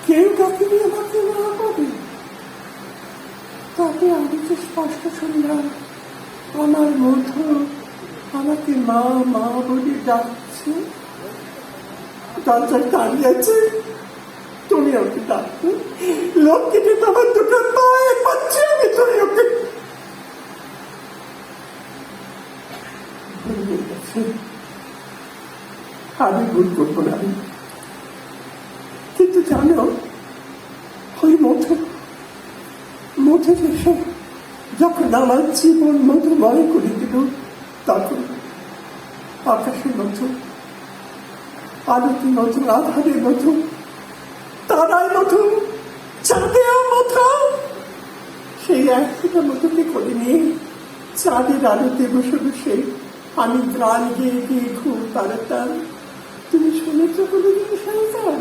কেউ ডাকিনি আমাকে মা বলে। তাকে আমি তো স্পষ্ট শুনলাম আমার মধু আমাকে মা মা বলে ডাকছে। দরজায় দাঁড়িয়ে আছে, তুমি ওকে ডাকো। লক্ষ্মীকে তোমার দুটো পায়ে পাচ্ছি আমি, তুমি ওকে। আমি ভুল করবো না, কিন্তু জানো ওই মধু এসে যখন আমার জীবন মধুময় করে দিল, তখন আকাশের মধু, আলোতে মধু, আধারের মধু, তারায় মধু, চাঁদেও মধু, সেই একটা মধুকে করে নিয়ে চাঁদের আলোতে বসে বসে আমি গান গেয়ে গিয়ে ঘুম পাড়াতাম। তুমি শুনেছ কোনোদিন সেই গান?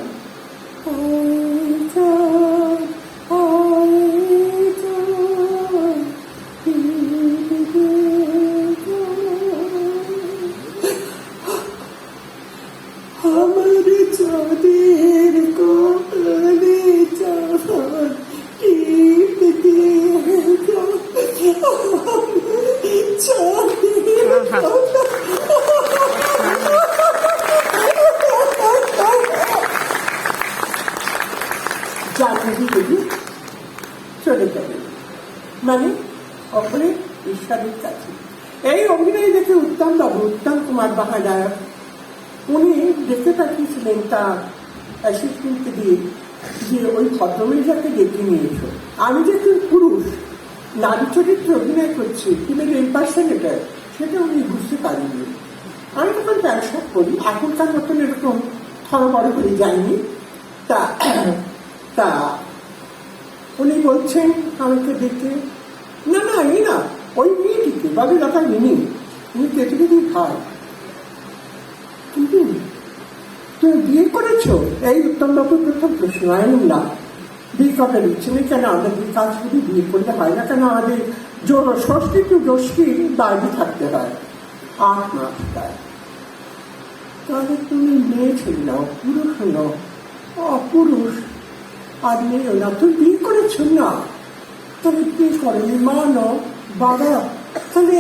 আমার চাঁদের কোলে চাঁদ চলে যাবে, মানে ওখানে ঈশ্বরের কাছে। এই অভিনয় দেখে উত্তম কুমার বাহাদার উনি দেখতে পাঠিয়েছিলেন তার অ্যাসিস্ট্যান্টকে দিয়ে যে ওই ভদ্রমহিলাকে ডেকে নিয়েছ। আমি যে পুরুষ নারী চরিত্রে অভিনয় করছি, কিন্তু ইম্পারসনেটর, সেটা উনি বুঝতে পারেননি। আমি তখন ব্যবসা করি, এখনকার মতন এরকম বড় করে যায়নি। তা উনি বলছেন আমাকে দেখে, না না এই না, ওই মেয়েটিকে বাবুলতা মিনি, উনি কেটে খায়। কিন্তু তুমি বিয়ে করেছো? এই উত্তমবাবুর প্রথম প্রশ্ন। না, বিয়ে কবে দিচ্ছেন কেন? আমাদের কাজগুলি বিয়ে করলে হয় না কেন? আমাদের ষষ্ঠী টু দশমীর বাইরে থাকতে হয় 8 মাস। তাহলে তুমি মেয়ে ছিল, পুরুষ হলো, অপুরুষ আর মেয়েও না, তুমি বিয়ে করেছো? না। তবে বিয়ে করেনি, মা ন বাবা। তাহলে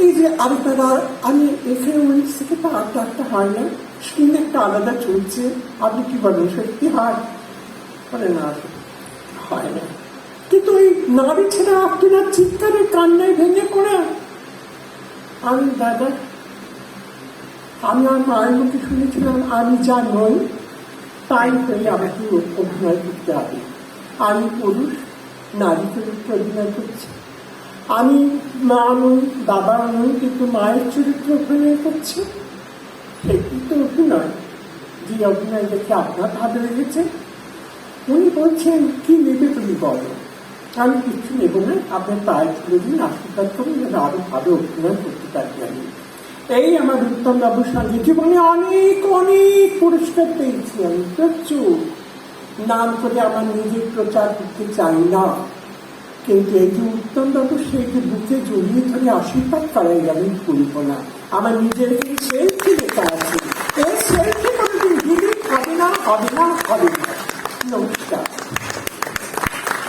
এই যে আপনারা, আমি এখানে উইন্স থেকে তো আটটা হয় না, স্কিন একটা আলাদা চলছে, আপনি কি বলেন সত্যি হয়? বলে না, হয় না। কিন্তু ওই নারী ছেড়া আপনার চিৎকারে কান্নায় ভেঙে পড়ে। আমি দাদা, আমি আমার মায়ের মুখে শুনেছিলাম আমি যা নই তাই হয়ে আমাকে অভিনয় করতে হবে। আমি পুরুষ, নারী চরিত্রে অভিনয় করছি। আমি মা নই, বাবা নই, কিন্তু মায়ের চরিত্রে অভিনয় করছি। সেটি তো অভিনয়। যে অভিনয় দেখে আপনার ভালো লেগেছে। উনি বলছেন কি নেবে তুমি বলো? আমি কিছু নেব না, আপনার পায়ে তুলে দিন, আশীর্বাদ করুন যেন আরো ভালো অভিনয় করতে পারি আমি। এই আমার উত্তম বাবুর সঙ্গে জীবনে অনেক অনেক পুরস্কার পেয়েছি আমি, প্রচুর। নাম করে আমার নিজের প্রচার করতে চাই না, কিন্তু এই যে উত্তম বাবু সেইটি বুকে জড়িয়ে ধরে আশীর্বাদ করাই আমি করব না। আমার নিজের সেলফি লেখা আছে, এই সেলফি কোনোদিন ডিলিট হবে না, হবে না, হবে না।